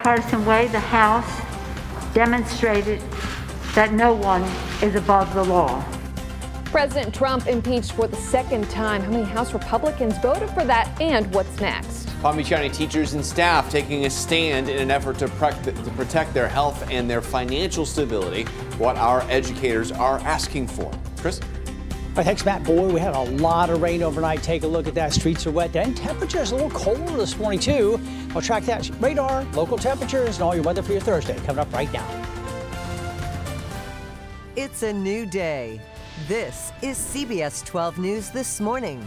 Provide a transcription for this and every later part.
Partisan way, the House demonstrated that no one is above the law. President Trump impeached for the second time. How many House Republicans voted for that, and what's next? Palm Beach County teachers and staff taking a stand in an effort to protect their health and their financial stability, what our educators are asking for. Chris? All right, thanks, Matt. Boy, we had a lot of rain overnight. Take a look at that. Streets are wet, and temperatures a little colder this morning, too. I'll track that radar, local temperatures, and all your weather for your Thursday coming up right now. It's a new day. This is CBS 12 News This Morning.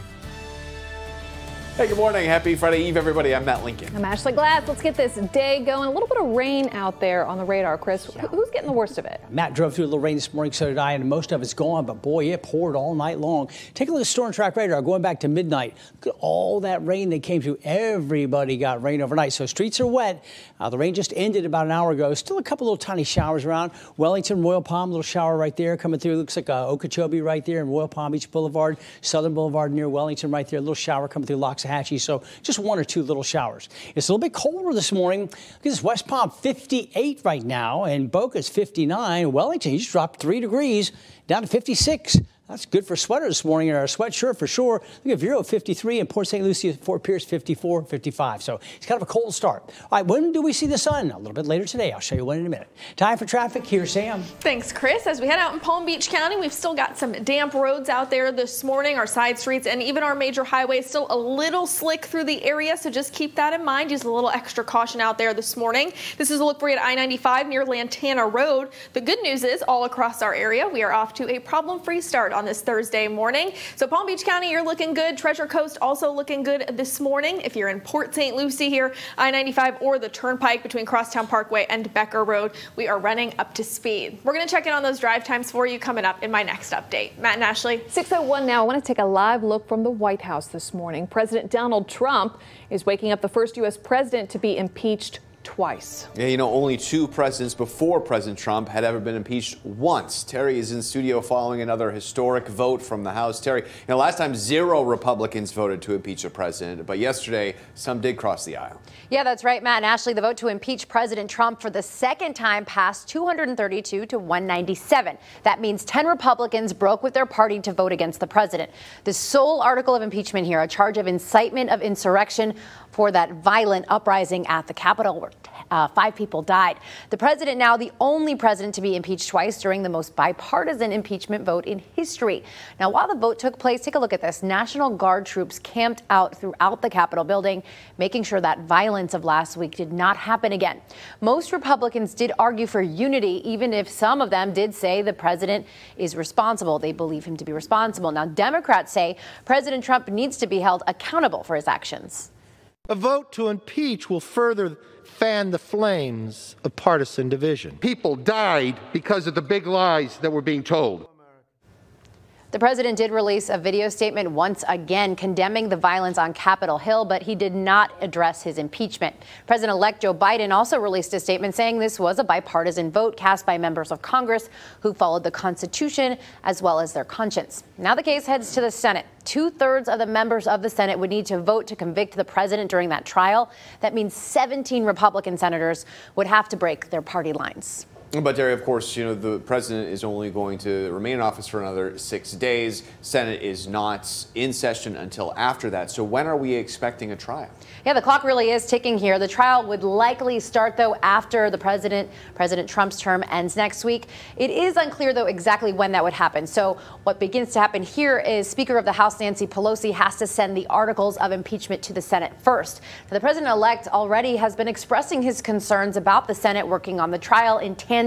Hey, good morning. Happy Friday Eve, everybody. I'm Matt Lincoln. I'm Ashley Glass. Let's get this day going. A little bit of rain out there on the radar, Chris. Yeah. Who's getting the worst of it? Matt drove through a little rain this morning, so did I, and most of it's gone, but boy, it poured all night long. Take a look at Storm Track Radar going back to midnight. Look at all that rain that came through. Everybody got rain overnight, so streets are wet. The rain just ended about an hour ago. Still a couple little tiny showers around. Wellington, Royal Palm, little shower right there coming through. Looks like Okeechobee right there, and Royal Palm Beach Boulevard, Southern Boulevard near Wellington right there. A little shower coming through Loxahatchee. So just one or two little showers. It's a little bit colder this morning. Look at this, West Palm 58 right now, and Boca's 59. Wellington, you just dropped 3 degrees down to 56. That's good for sweater this morning, or a sweatshirt for sure. Look at Vero 53 and Port St. Lucie, Fort Pierce 54, 55. So it's kind of a cold start. All right, when do we see the sun? A little bit later today. I'll show you when in a minute. Time for traffic. Here's Sam. Thanks, Chris. As we head out in Palm Beach County, we've still got some damp roads out there this morning. Our side streets and even our major highways still a little slick through the area, so just keep that in mind. Use a little extra caution out there this morning. This is a look for you at I-95 near Lantana Road. The good news is all across our area, we are off to a problem-free start on this Thursday morning. So Palm Beach County, you're looking good. Treasure Coast also looking good this morning. If you're in Port St. Lucie here, I-95 or the Turnpike between Crosstown Parkway and Becker Road, we are running up to speed. We're going to check in on those drive times for you coming up in my next update. Matt and Ashley. 6:01 now. I want to take a live look from the White House this morning. President Donald Trump is waking up the first U.S. president to be impeached twice. Yeah, you know, only 2 presidents before President Trump had ever been impeached once. Terry is in studio following another historic vote from the House. Terry, last time 0 Republicans voted to impeach a president, but yesterday some did cross the aisle. Yeah, that's right, Matt and Ashley. The vote to impeach President Trump for the second time passed 232 to 197. That means 10 Republicans broke with their party to vote against the president. The sole article of impeachment here, a charge of incitement of insurrection for that violent uprising at the Capitol where 5 people died. The president now the only president to be impeached twice during the most bipartisan impeachment vote in history. Now, while the vote took place, take a look at this. National Guard troops camped out throughout the Capitol building, making sure that violence of last week did not happen again. Most Republicans did argue for unity, even if some of them did say the president is responsible. They believe him to be responsible. Now, Democrats say President Trump needs to be held accountable for his actions. A vote to impeach will further fan the flames of partisan division. People died because of the big lies that were being told. The president did release a video statement once again condemning the violence on Capitol Hill, but he did not address his impeachment. President-elect Joe Biden also released a statement saying this was a bipartisan vote cast by members of Congress who followed the Constitution as well as their conscience. Now the case heads to the Senate. 2/3 of the members of the Senate would need to vote to convict the president during that trial. That means 17 Republican senators would have to break their party lines. But, Terry, of course, the president is only going to remain in office for another 6 days. Senate is not in session until after that. So when are we expecting a trial? Yeah, the clock really is ticking here. The trial would likely start, though, after President Trump's term ends next week. It is unclear, though, exactly when that would happen. So what begins to happen here is Speaker of the House Nancy Pelosi has to send the articles of impeachment to the Senate first. The president-elect already has been expressing his concerns about the Senate working on the trial in tandem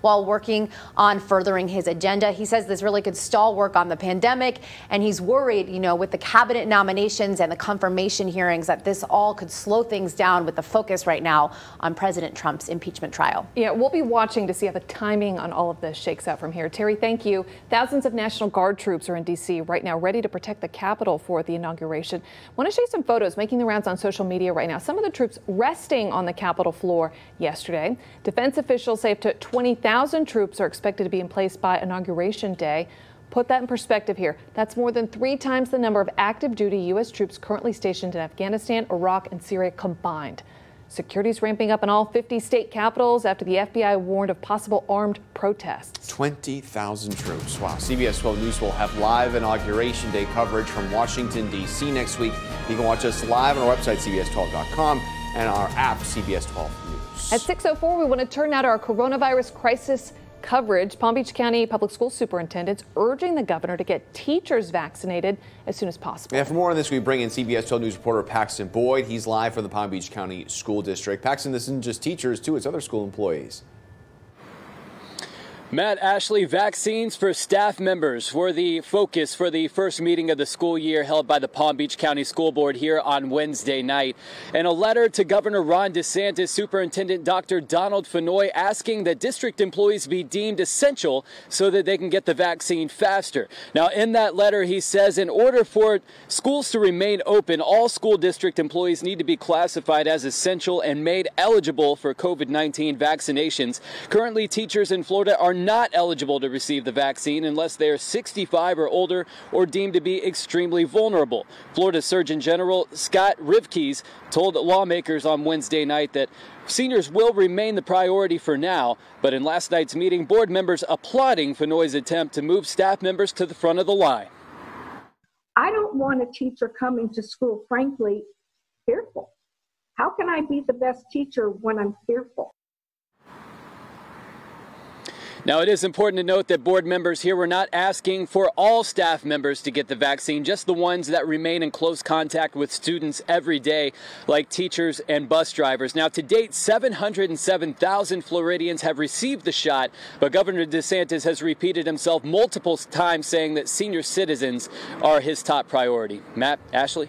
while working on furthering his agenda. He says this really could stall work on the pandemic, and he's worried, with the cabinet nominations and the confirmation hearings that this all could slow things down with the focus right now on President Trump's impeachment trial. Yeah, we'll be watching to see how the timing on all of this shakes out from here. Terry, thank you. Thousands of National Guard troops are in D.C. right now, ready to protect the Capitol for the inauguration. I want to show you some photos making the rounds on social media right now. Some of the troops resting on the Capitol floor yesterday. Defense officials say up to 20,000 troops are expected to be in place by Inauguration Day. Put that in perspective here. That's more than 3 times the number of active duty U.S. troops currently stationed in Afghanistan, Iraq, and Syria combined. Security's ramping up in all 50 state capitals after the FBI warned of possible armed protests. 20,000 troops. Wow. CBS 12 News will have live Inauguration Day coverage from Washington, D.C. next week. You can watch us live on our website, CBS12.com, and our app, CBS 12 News. At 6:04, we want to turn now to our coronavirus crisis coverage. Palm Beach County Public School Superintendents urging the governor to get teachers vaccinated as soon as possible. Yeah, for more on this, we bring in CBS 12 News reporter Paxton Boyd. He's live from the Palm Beach County School District. Paxton, this isn't just teachers, too. It's other school employees. Matt, Ashley, vaccines for staff members were the focus for the first meeting of the school year held by the Palm Beach County School Board here on Wednesday night. In a letter to Governor Ron DeSantis, Superintendent Dr. Donald Fenoy asking that district employees be deemed essential so that they can get the vaccine faster. Now, in that letter, he says in order for schools to remain open, all school district employees need to be classified as essential and made eligible for COVID-19 vaccinations. Currently, teachers in Florida are not eligible to receive the vaccine unless they are 65 or older or deemed to be extremely vulnerable. Florida Surgeon General Scott Rivkees told lawmakers on Wednesday night that seniors will remain the priority for now, but in last night's meeting, board members applauding Fenoy's attempt to move staff members to the front of the line. I don't want a teacher coming to school, frankly, fearful. How can I be the best teacher when I'm fearful? Now, it is important to note that board members here were not asking for all staff members to get the vaccine, just the ones that remain in close contact with students every day, like teachers and bus drivers. Now, to date, 707,000 Floridians have received the shot, but Governor DeSantis has repeated himself multiple times saying that senior citizens are his top priority. Matt, Ashley?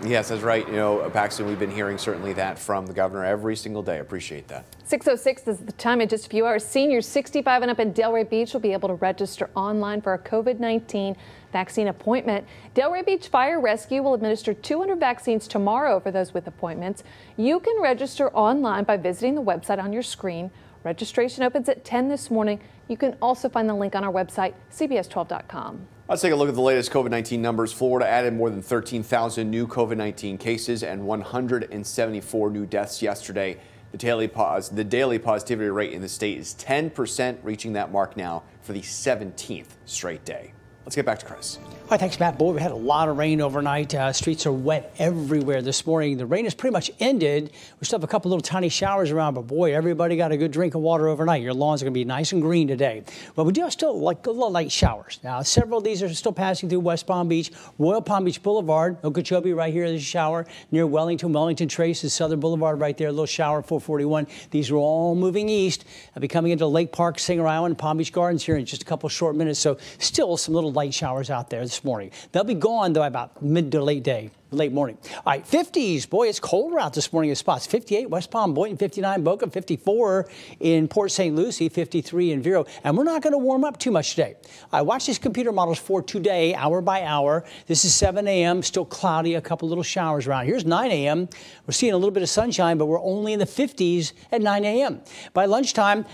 Yes, that's right. You know, Paxton, we've been hearing certainly that from the governor every single day. Appreciate that. 6:06 is the time. In just a few hours, seniors 65 and up in Delray Beach will be able to register online for a COVID-19 vaccine appointment. Delray Beach Fire Rescue will administer 200 vaccines tomorrow for those with appointments. You can register online by visiting the website on your screen. Registration opens at 10 this morning. You can also find the link on our website, CBS12.com. Let's take a look at the latest COVID-19 numbers. Florida added more than 13,000 new COVID-19 cases and 174 new deaths yesterday. The daily positivity rate in the state is 10%, reaching that mark now for the 17th straight day. Let's get back to Chris. All right, thanks, Matt. Boy, we had a lot of rain overnight. Streets are wet everywhere this morning. The rain has pretty much ended. We still have a couple little tiny showers around, but boy, everybody got a good drink of water overnight. Your lawns are going to be nice and green today. But we do have still like little light showers. Now, several of these are still passing through West Palm Beach, Royal Palm Beach Boulevard, Okeechobee right here, there's a shower. Near Wellington Trace is Southern Boulevard right there, a little shower, 441. These are all moving east. I'll be coming into Lake Park, Singer Island, Palm Beach Gardens here in just a couple short minutes. So still some little light showers out there this morning. They'll be gone, though, about mid to late morning. All right, 50s. Boy, it's colder out this morning in spots. 58 West Palm, Boynton, 59 Boca, 54 in Port St. Lucie, 53 in Vero. And we're not going to warm up too much today. I watch these computer models for today, hour by hour. This is 7 a.m., still cloudy, a couple little showers around. Here's 9 a.m. We're seeing a little bit of sunshine, but we're only in the 50s at 9 a.m. By lunchtime,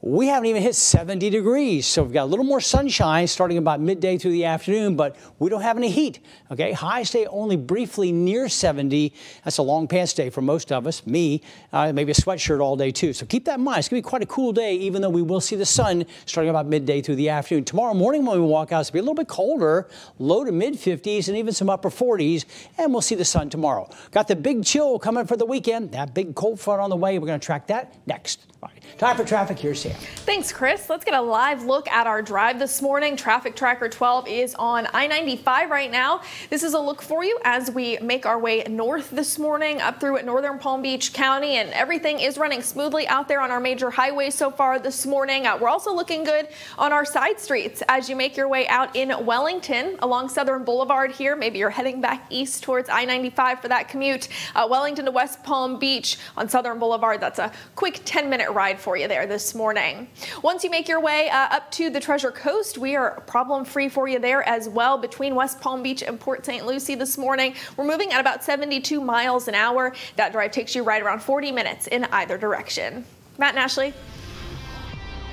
we haven't even hit 70 degrees, so we've got a little more sunshine starting about midday through the afternoon, but we don't have any heat, okay? Highs stay only briefly near 70. That's a long pants day for most of us, me, maybe a sweatshirt all day too. So keep that in mind. It's going to be quite a cool day, even though we will see the sun starting about midday through the afternoon. Tomorrow morning when we walk out, it's going to be a little bit colder, low to mid 50s and even some upper 40s, and we'll see the sun tomorrow. Got the big chill coming for the weekend, that big cold front on the way. We're going to track that next. All right, time for traffic. Here's Sam. Thanks, Chris. Let's get a live look at our drive this morning. Traffic Tracker 12 is on I-95 right now. This is a look for you as we make our way north this morning up through northern Palm Beach County, and everything is running smoothly out there on our major highways so far this morning. We're also looking good on our side streets as you make your way out in Wellington along Southern Boulevard here. Maybe you're heading back east towards I-95 for that commute. Wellington to West Palm Beach on Southern Boulevard. That's a quick 10-minute ride for you there this morning. Once you make your way up to the Treasure Coast, we are problem-free for you there as well between West Palm Beach and Port St. Lucie this morning. We're moving at about 72 miles an hour. That drive takes you right around 40 minutes in either direction. Matt and Ashley.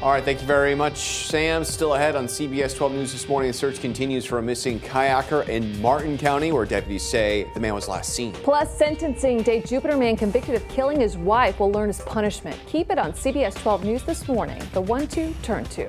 All right, thank you very much, Sam. Still ahead on CBS 12 News this morning, the search continues for a missing kayaker in Martin County, where deputies say the man was last seen. Plus, sentencing day, Jupiter man convicted of killing his wife will learn his punishment. Keep it on CBS 12 News this morning, the 1-2 turn 2.